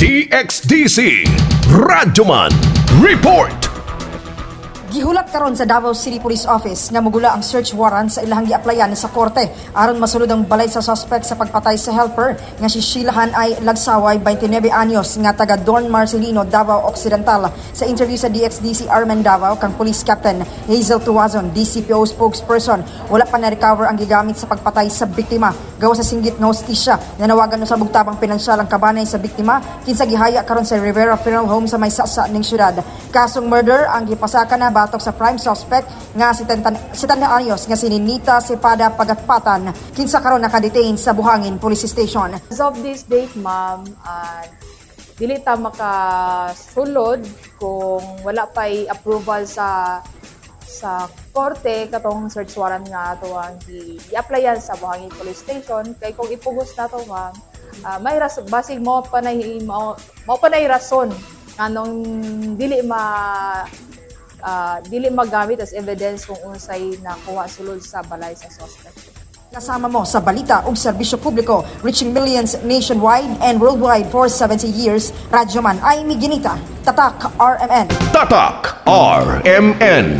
DXDC Radyoman Report. Gihulat karon sa Davao City Police Office nga mogula ang search warrant sa ilahang gi-applyan sa korte aron masulod ang balay sa suspect sa pagpatay sa helper nga si Sheilahan ay Lagsaway, 29 anyos nga taga Don Marcelino, Davao Occidental. Sa interview sa DXDC Armen Davao kang Police Captain Hazel Tuazon, DCPO spokesperson, wala pa na-recover ang gigamit sa pagpatay sa biktima. Gawa sa singgit nga hostisya, nanawagan no sa bugtabang pinansyal ang kabanay sa biktima kinsa gihaya karon sa Rivera Funeral Home sa may sasa ning syudad. Kasong murder ang gipasaka na batok sa prime suspect nga si 70 anyos nga si Ninita Cepada Pagatpatan kinsa karon nakadetain sa Buhangin Police Station. As of this date, ma'am, dili ta makasulod kung wala pa'y approval sa korte katong search warrant nga ato ang i-applyan sa Buhangin Police Station. Kay kung ipugos na to, ma'am, may rason, basig mo pa na rason anong dili magamit as evidence kung unsay nakuha sulod sa balay sa suspect. Kasama mo sa balita ug serbisyo publiko, reaching millions nationwide and worldwide for 70 years. Radyoman ay Miginita, Tatak RMN. Tatak RMN.